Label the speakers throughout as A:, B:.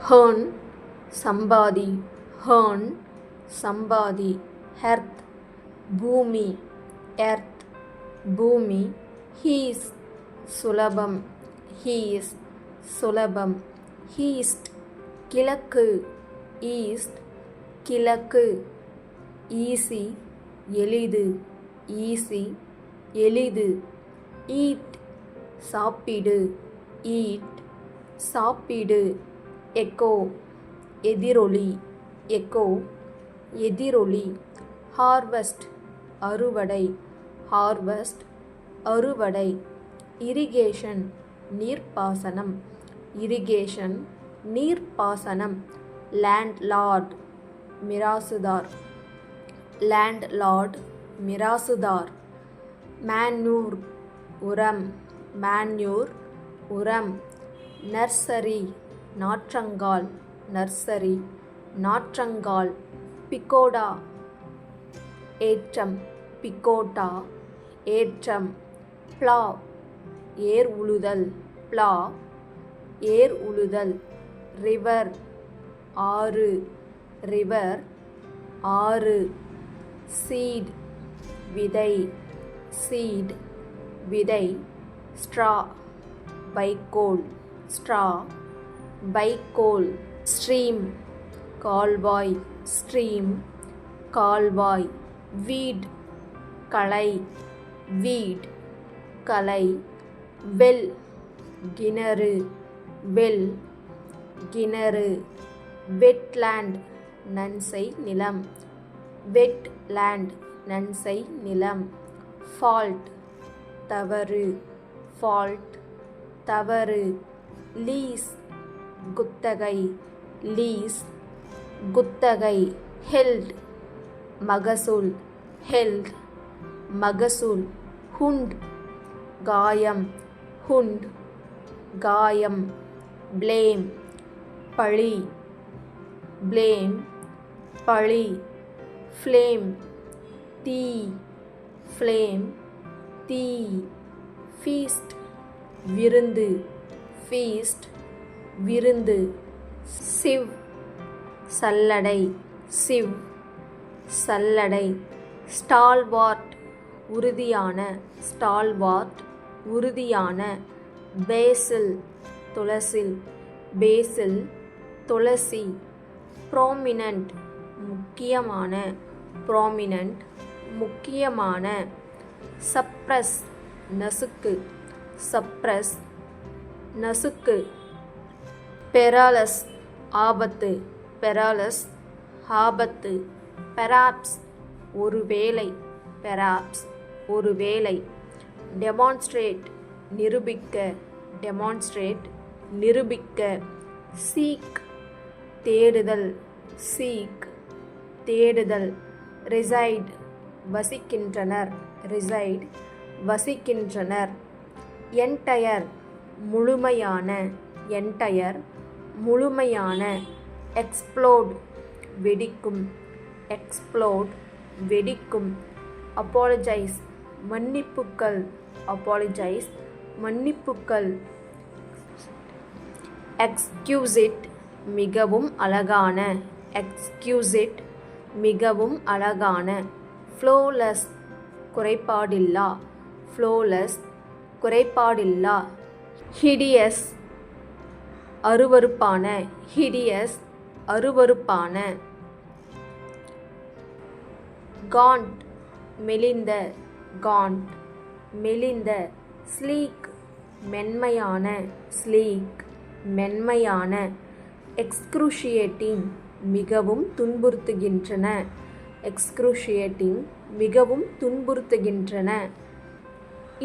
A: ஹேர்ன் சம்பாதி, ஹேர்ன் சம்பாதி. Earth பூமி, earth பூமி. He's சுலபம், ஹீஸ் சுலபம். ஈஸ்ட் கிழக்கு, ஈஸ்ட் கிழக்கு. ஈஸி எளிது, ஈஸி எளிது. ஈட் சாப்பிடு, ஈட் சாப்பிடு. எக்கோ எதிரொலி, எக்கோ எதிரொலி. ஹார்வெஸ்ட் அறுவடை, ஹார்வெஸ்ட் அறுவடை. இரிகேஷன் நீர்ப்பாசனம், இரிகேஷன் நீர்ப்பாசனம். லேண்ட்லார்ட் மிராசுதார், லேண்ட்லார்ட் மிராசுதார். மேன்யூர் உரம், மேன்யூர் உரம். நர்சரி நாற்றங்கால், நர்சரி நாற்றங்கால். பிகோடா ஏற்றம், பிகோட்டா ஏற்றம். ப்ளா ஏர் உழுதல், ப்ளா ஏர் உழுதல். ரிவர் ஆறு, ரிவர் ஆறு. சீட் விதை, சீட் விதை. ஸ்ட்ரா வைக்கோல், ஸ்ட்ரா வைக்கோல். ஸ்ட்ரீம் கால்வாய், ஸ்ட்ரீம் கால்வாய். வீட் களை, வீட் களை. வெல் கிணறு, வெல் கிணறு. வெட்லேண்ட் நன்சை நிலம், வெட்லேண்ட் நன்சை நிலம். ஃபால்ட் தவறு, ஃபால்ட் தவறு. லீஸ் குத்தகை, லீஸ் குத்தகை. ஹெல்ட் மகசூல், ஹெல்ட் மகசூல். ஹுண்ட் காயம், ஹுண்ட் காயம். ப்ளேம் பழி, ப்ளேம் பழி. ஃப்ளேம் தீ, ஃப்ளேம் தீ. ஃபீஸ்ட் விருந்து, ஃபீஸ்ட் விருந்து. சிவ் சல்லடை, சிவ் சல்லடை. ஸ்டால்வார்ட் உறுதியான, ஸ்டால்வார்ட் உறுதியான. பேசில் துளசில், பேசில் துளசி. ப்ராமினன்ட் முக்கியமான, ப்ராமினன்ட் முக்கியமான. சப்ரஸ் நசுக்கு, சப்ரஸ் நசுக்கு. பெராலஸ் ஆபத்து, பெராலஸ் ஆபத்து. பெராப்ஸ் ஒருவேளை, பெராப்ஸ் ஒருவேளை. டெமான்ஸ்ட்ரேட் நிரூபிக்க, டெமான்ஸ்ட்ரேட் நிரூபிக்க. சீக் தேடுதல், சீக் தேடுதல். ரெசைட் வசிக்கின்றனர், ரெசைட் வசிக்கின்றனர். என்டையர் முழுமையான, என்டையர் முழுமையான. எக்ஸ்ப்ளோட் வெடிக்கும், எக்ஸ்ப்ளோட் வெடிக்கும். Apologise மன்னிப்புக்கள், apologise மன்னிப்புக்கள். எக்ஸ்கியூசிட் மிகவும் அழகான, எக்ஸ்கியூசிட் மிகவும் அழகான. ஃப்ளோலெஸ் குறைபாடில்லா, ஃப்ளோலெஸ் குறைபாடில்லா. ஹிடியஸ் அருவருப்பான, ஹிடியஸ் அருவருப்பான. காண்ட் மெலிந்த, காண்ட் மெலிந்த. ஸ்லீக் மென்மையான, ஸ்லீக் மென்மையான. எக்ஸ்க்ரூஷியேட்டிங் மிகவும் துன்புறுத்துகின்றன, எக்ஸ்க்ரூஷியேட்டிங் மிகவும் துன்புறுத்துகின்றன.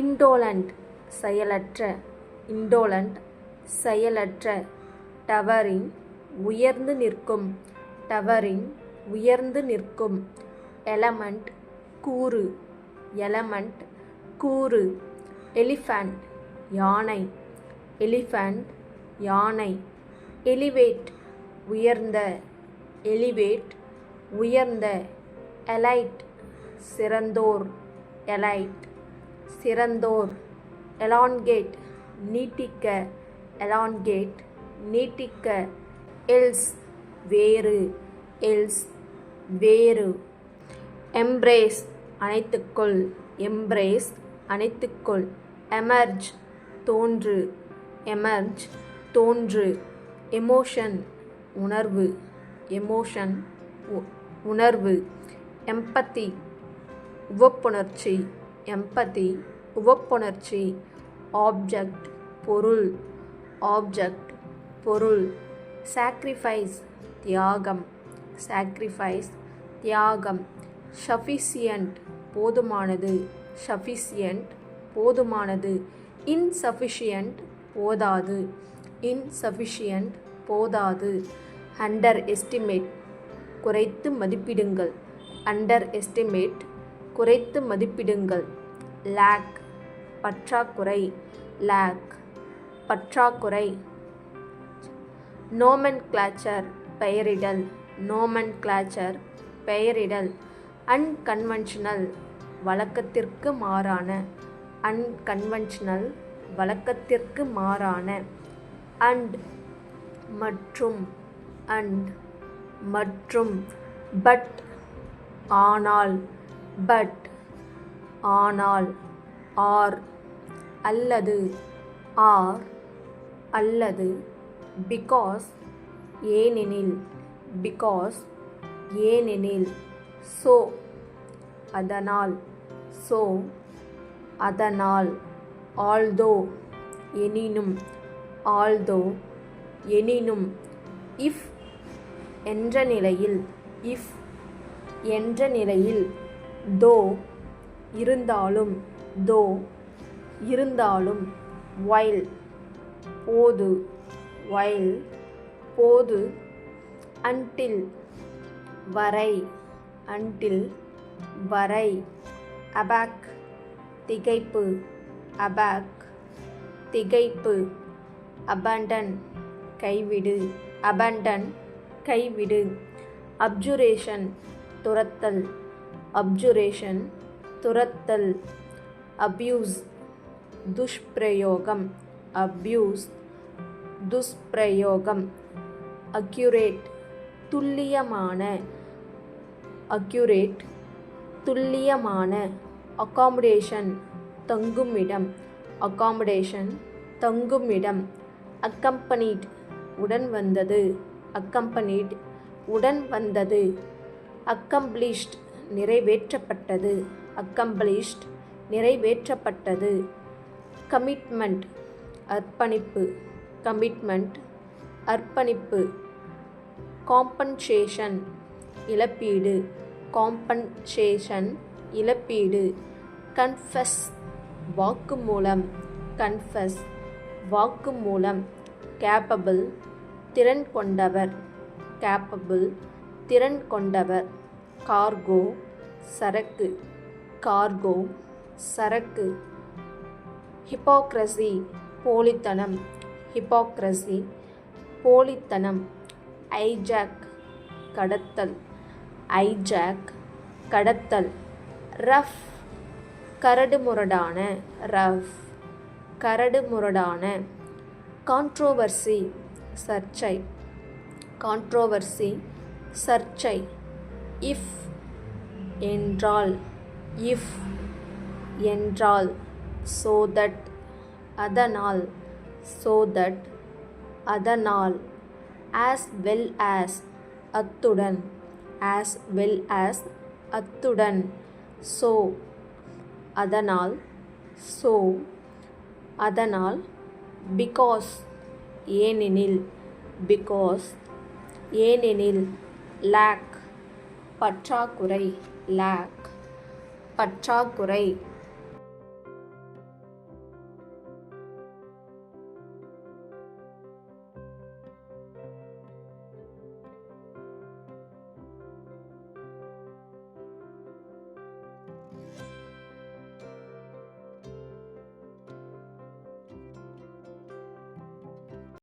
A: இண்டோலண்ட் செயலற்ற, இண்டோலண்ட் செயலற்ற. டவரிங் உயர்ந்து நிற்கும், டவரிங் உயர்ந்து நிற்கும். எலமெண்ட் கூறு, எலமெண்ட் கூறு. எலிஃபண்ட் யானை, எலிஃபண்ட் யானை. எலிவேட் உயர்ந்த, எலிவேட் உயர்ந்த. Elite சிறந்தோர், elite சிறந்தோர். எலான்கேட் நீட்டிக்க, எலான்கேட் நீட்டிக்க. எல்ஸ் வேறு, எல்ஸ் வேறு. எம்ப்ரேஸ் அணைத்துக்கொள், எம்ப்ரேஸ் அணைத்துக்கொள். எமர்ஜ் தோன்று, எமர்ஜ் தோன்று. எமோஷன் உணர்வு, எமோஷன் உணர்வு. எம்பத்தி உவப்புணர்ச்சி, எம்பத்தி உவப்புணர்ச்சி. ஆப்ஜெக்ட் பொருள், ஆப்ஜெக்ட் பொருள். சாக்ரிஃபைஸ் தியாகம், சாக்ரிஃபைஸ் தியாகம். சஃபிசியன்ட் போதுமானது, சஃபிசியன்ட் போதுமானது. இன்சஃபிஷியன்ட் போதாது, இன்சஃபிஷியன்ட் போதாது. அண்டர் எஸ்டிமேட் குறைத்து மதிப்பிடுங்கள், அண்டர் எஸ்டிமேட் குறைத்து மதிப்பிடுங்கள். லேக் பற்றாக்குறை, லேக் பற்றாக்குறை. நோமென்கிளேச்சர் பெயரிடல், நோமென்கிளேச்சர் பெயரிடல். அன்கன்வென்ஷனல் வழக்கத்திற்கு மாறான, அன்கன்வென்ஷனல் வழக்கத்திற்கு மாறான. அண்ட் மற்றும், அண்ட் மற்றும். பட் ஆனால், பட் ஆனால். ஆர் அல்லது, ஆர் அல்லது. பிகாஸ் ஏனெனில், பிகாஸ் ஏனெனில். சோ அதனால், சோ அதனால். ஆல்தோ எனினும், ஆல்தோ எனினும். இஃப் என்ற நிலையில், இஃப் என்ற நிலையில். தோ இருந்தாலும், தோ இருந்தாலும். வைல் போது, வைல் போது. அன்டில் வரை, அன்டில் வரை. அபாக் திகைப்பு, அபாக் திகைப்பு. அபண்டன் கைவிடு, அபண்டன் கைவிடு. அப்ஜுரேஷன் துரத்தல், அப்ஜுரேஷன் துரத்தல். அப்யூஸ் துஷ்பிரயோகம், அப்யூஸ் துஷ்பிரயோகம். அக்யூரேட் துல்லியமான, அக்யூரேட் துல்லியமான. அகாமடேஷன் தங்குமிடம், அகாமடேஷன் தங்குமிடம். அக்கம்பனீட் உடன் வந்தது, அக்கம்பனீட் உடன் வந்தது. அக்கம்ப்ளிஷ்ட் நிறைவேற்றப்பட்டது, அக்கம்ப்ளிஷ்ட் நிறைவேற்றப்பட்டது. கமிட்மெண்ட் அர்ப்பணிப்பு, கமிட்மெண்ட் அர்ப்பணிப்பு. காம்பன்சேஷன் இழப்பீடு, காம்பன்சேஷன் இழப்பீடு. கன்ஃபஸ் வாக்குமூலம், கன்ஃபஸ் வாக்குமூலம். கேப்பபிள் திறன் கொண்டவர், கேப்பபிள் திறன் கொண்டவர். கார்கோ சரக்கு, கார்கோ சரக்கு. Hypocrisy போலித்தனம், hypocrisy போலித்தனம். ஐஜாக் கடத்தல், ஐஜாக் கடத்தல். ரஃப் கரடுமுரடான, ரஃப் கரடுமுரடான. கான்ட்ரோவர்சி சர்ச்சை, கான்ட்ரோவர்சி சர்ச்சை. இஃப் என்றால், இஃப் என்றால். so that அதனால், so that அதனால். as well as அத்துடன், as well as அத்துடன். so அதனால், so அதனால். because ஏனெனில், because ஏனெனில். lack பற்றாக்குறை, lack பற்றாக்குறை.